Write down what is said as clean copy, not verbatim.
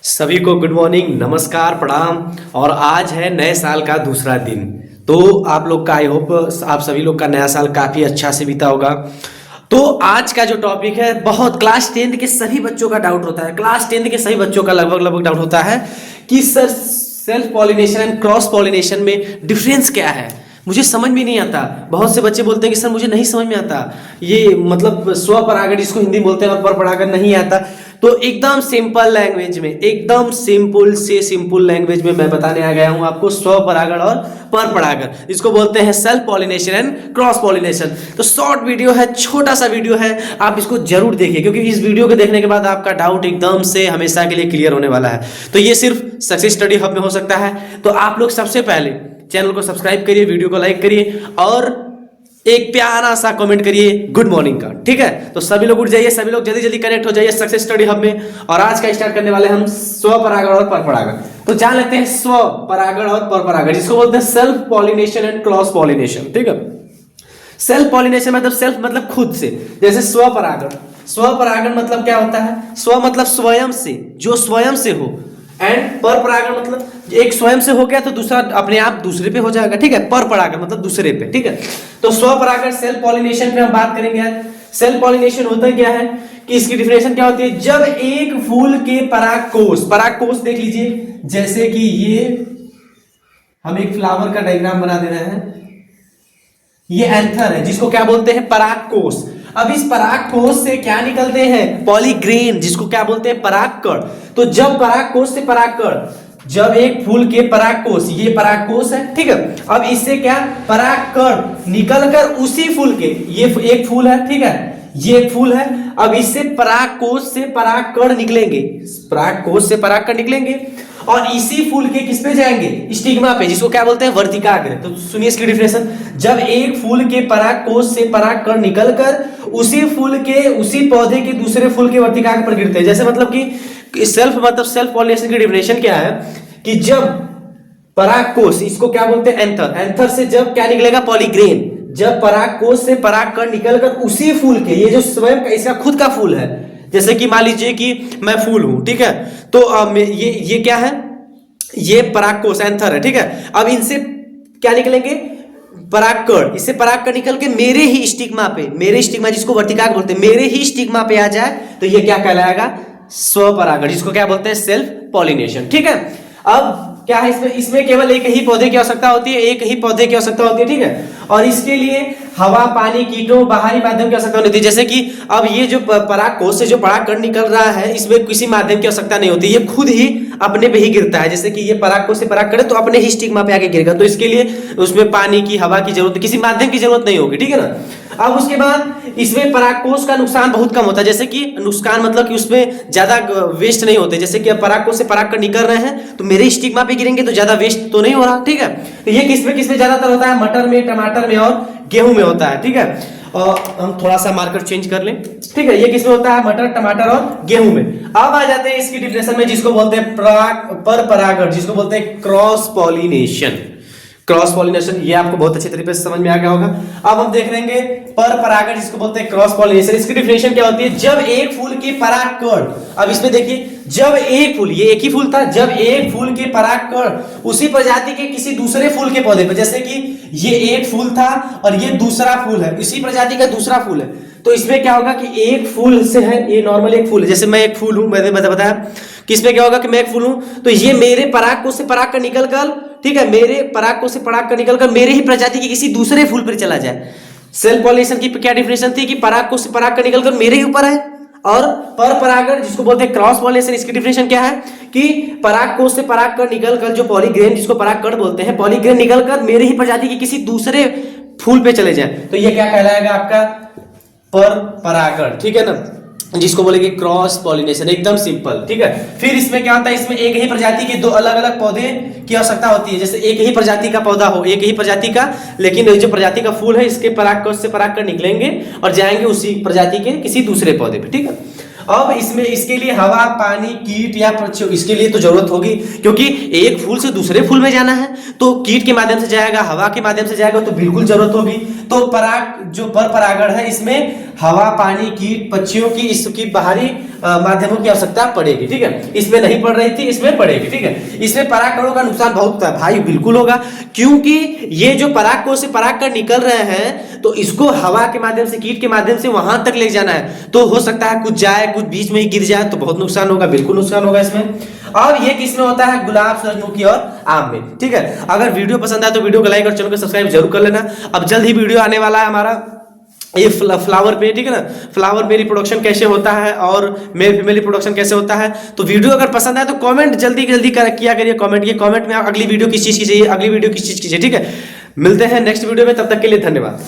सभी को good morning, नमस्कार, प्रणाम। और आज है नए साल का दूसरा दिन। तो आप लोग का आई होप आप सभी लोग का नया साल काफ़ी अच्छा से बीता होगा। तो आज का जो टॉपिक है, बहुत क्लास 10th के सभी बच्चों का डाउट होता है। क्लास 10th के सभी बच्चों का लगभग डाउट होता है कि sir self pollination and cross pollination में डिफरेंस क्या है। मुझे समझ में नहीं आता। बहुत से बच्चे बोलते हैं कि सर मुझे नहीं समझ में आता, ये मतलब स्वपरागण जिसको हिंदी बोलते हैं और परपरागण नहीं आता। तो एकदम सिंपल लैंग्वेज में, एकदम सिंपल से सिंपल लैंग्वेज में मैं बताने आ गया हूं आपको स्वपरागण और परपरागण, इसको बोलते हैं self pollination and cross pollination. तो शॉर्ट वीडियो है, छोटा सा वीडियो है, आप इसको जरूर देखिए क्योंकि इस वीडियो को देखने के बाद आपका डाउट एकदम से हमेशा के लिए क्लियर होने वाला है। तो ये सिर्फ सक्सेस स्टडी हब में हो सकता है। तो आप लोग सबसे पहले चैनल को सब्सक्राइब करिए, वीडियो को लाइक करिए और एक प्यारा सा कमेंट करिए गुड मॉर्निंग का। ठीक है, तो सभी लोग उठ जाइए, सभी लोग जल्दी जल्दी कनेक्ट हो जाइए सक्सेस स्टडी हब में। और आज का स्टार्ट करने वाले हम स्वपरागण और परपरागण। तो जान लेते हैं स्वपरागण और परपरागण, जिसको बोलते हैं self pollination and cross pollination. ठीक है, सेल्फ पॉलिनेशन मतलब सेल्फ मतलब खुद से, जैसे स्वपरागण। स्वपरागण मतलब क्या होता है? स्व मतलब स्वयं से, जो स्वयं से हो। एंड परपरागण मतलब एक स्वयं से हो गया तो दूसरा अपने आप दूसरे पे हो जाएगा। ठीक है, परपरागण मतलब दूसरे पे। ठीक है, तो स्वपरागण सेल्फ पॉलिनेशन पे हम बात करेंगे। सेल्फ पॉलिनेशन होता क्या है कि इसकी डिफिनेशन क्या होती है? जब एक फूल के परागकोश, परागकोश देख लीजिए, जैसे कि ये हम एक फ्लावर का डायग्राम बना दे रहे हैं, ये एंथर है जिसको क्या बोलते हैं? परागकोश। अब इस परागकोश से क्या निकलते हैं? पॉलीग्रेन, जिसको क्या बोलते हैं? परागकण। तो जब परागकोश से परागकण, जब एक फूल के परागकोश, ये परागकोश है, ठीक है, अब इससे क्या परागकण निकलकर उसी फूल के, ये एक फूल है, ठीक है, ये एक फूल है, अब इससे परागकोश से परागकण निकलेंगे, परागकोश से परागकण निकलेंगे और इसी फूल के किस पे जाएंगे? स्टिग्मा पे, जिसको क्या बोलते हैं? वर्तिकाग्र। तो सुनिए इसकी डिफिनेशन। जब एक फूल के परागकोश से परागकण निकलकर उसी फूल के, उसी पौधे के दूसरे फूल के वर्तिकाग्र पर गिरते हैं। जैसे मतलब कि सेल्फ मतलब सेल्फ पॉलिनेशन की डिफिनेशन क्या है कि जब परागकोश, इसको क्या बोलते हैं? एंथर। एंथर से जब क्या निकलेगा? पॉलीग्रेन। जब परागकोश से परागकण निकलकर उसी फूल के, ये जो स्वयं का इसका खुद का फूल है, जैसे कि मान लीजिए कि मैं फूल हूं, ठीक है, तो ये क्या है? ये परागकोश एंथर है, ठीक है। अब इनसे क्या निकलेंगे? परागकण। इससे परागकण निकल के मेरे ही स्टिग्मा पे, मेरे स्टिग्मा जिसको वर्तिकाग्र बोलते हैं, मेरे ही स्टिग्मा पे आ जाए तो ये क्या कहलाएगा? स्वपरागण, जिसको क्या बोलते हैं? Self pollination. ठीक है, अब क्या है इसमें केवल एक ही पौधे की आवश्यकता होती है, एक ही पौधे की आवश्यकता होती है। ठीक है, और इसके लिए हवा, पानी, कीटों, बाहरी माध्यम की आवश्यकता नहीं होती। जैसे कि अब ये जो परागकोश से जो परागकण निकल रहा है, इसमें किसी माध्यम की आवश्यकता नहीं होती, ये खुद ही अपने पे ही गिरता है। जैसे कि ये परागकोश से परागकण है तो अपने ही स्टिग्मा पे आके गिरेगा, तो इसके लिए उसमें पानी की, हवा की जरूरत, किसी माध्यम की जरूरत नहीं होगी। ठीक है ना। अब उसके बाद इसमें परागकोश का नुकसान बहुत कम होता है। जैसे कि नुकसान मतलब कि उसमें ज्यादा वेस्ट नहीं होते। जैसे कि अब परागकोश से परागकण निकल रहे हैं तो मेरे स्टिग्मा पे गिरेंगे तो ज्यादा वेस्ट तो नहीं हो रहा। ठीक है, तो ये किसमें ज्यादातर होता है? मटर में, टमाटर में और गेहूं में होता है। ठीक है, और हम थोड़ा सा मार्कर चेंज कर लें। ठीक है, ये किसमें होता है? मटर, टमाटर और गेहूं में। अब आ जाते हैं इसकी डिफिनेशन में, जिसको बोलते हैं परपरागण, जिसको बोलते हैं क्रॉस पॉलिनेशन। क्रॉस पॉलिनेशन ये आपको बहुत अच्छे तरीके से समझ में आ गया होगा। अब हम देख लेंगे परपरागण, जिसको बोलते हैं क्रॉस पॉलिनेशन। इसकी डिफिनेशन क्या होती है? जब एक फूल के परागकण, अब इसमें देखिए, जब एक फूल, ये एक ही फूल था, जब एक फूल के परागकण उसी प्रजाति के किसी दूसरे फूल के पौधे पर, जैसे कि ये एक फूल था और ये दूसरा फूल है, इसी प्रजाति का दूसरा फूल है, तो इसमें क्या होगा कि एक फूल से है, ये नॉर्मल एक फूल है, जैसे मैं एक फूल हूं, मैंने बताया कि इसमें क्या होगा कि मैं एक फूल हूं, तो ये मेरे परागकोश से परागकण निकलकर, ठीक है, मेरे परागकोश से परागकण निकलकर मेरे ही प्रजाति के किसी दूसरे फूल पर चला जाए। सेल्फ पॉलिनेशन की क्या डिफिनेशन थी कि परागकोश से परागकण निकलकर मेरे ही ऊपर है। और परपरागण जिसको बोलते हैं क्रॉस पॉलिनेशन, इसकी डिफिनेशन क्या है कि परागकोश से परागकण निकलकर, जो पॉलीग्रेन जिसको परागकण बोलते हैं, पॉलीग्रेन निकलकर मेरे ही प्रजाति के किसी दूसरे फूल पे चले जाए, तो ये क्या कहलाएगा? आपका परपरागण। ठीक है ना, जिसको बोलेंगे क्रॉस पॉलिनेशन। एकदम सिंपल। ठीक है, फिर इसमें क्या होता है? इसमें एक ही प्रजाति के दो अलग अलग पौधे की आवश्यकता होती है। जैसे एक ही प्रजाति का पौधा हो, एक ही प्रजाति का, लेकिन जो प्रजाति का फूल है, इसके परागकोश से परागकण निकलेंगे और जाएंगे उसी प्रजाति के किसी दूसरे पौधे पे। ठीक है, अब इसमें इसके लिए हवा, पानी, कीट या पक्षियों, इसके लिए तो जरूरत होगी, क्योंकि एक फूल से दूसरे फूल में जाना है तो कीट के माध्यम से जाएगा, हवा के माध्यम से जाएगा, तो बिल्कुल जरूरत होगी। तो पराग जो पर परागण है इसमें हवा, पानी, कीट, पक्षियों की इसकी बाहरी माध्यमों की आवश्यकता पड़ेगी, ठीक है। इसमें नहीं पड़ रही थी, इसमें पड़ेगी, ठीक है। इसमें परागकणों का नुकसान बहुत होता है भाई, बिल्कुल होगा, क्योंकि ये जो परागकोश से परागकण निकल रहे हैं तो इसको हवा के माध्यम से, कीट के माध्यम से वहां तक ले जाना है, तो हो सकता है कुछ जाए, कुछ बीच में ही गिर जाए, तो बहुत नुकसान होगा, बिल्कुल नुकसान होगा इसमें। और ये किसमें होता है? गुलाब, सूरजमुखी और आम में, ठीक है। अगर वीडियो पसंद आए तो वीडियो को लाइक और चैनल को सब्सक्राइब जरूर कर लेना। अब जल्द ही वीडियो आने वाला है हमारा ये फ्लावर पे, ठीक है ना, फ्लावर पे रिप्रोडक्शन कैसे होता है और मेल फीमेल रिप्रोडक्शन कैसे होता है। तो वीडियो अगर पसंद आए तो कमेंट जल्दी जल्दी किया करिए, कमेंट में अगली वीडियो किस चीज की चाहिए, अगली वीडियो किस चीज की चाहिए, ठीक है। मिलते हैं नेक्स्ट वीडियो में, तब तक के लिए धन्यवाद।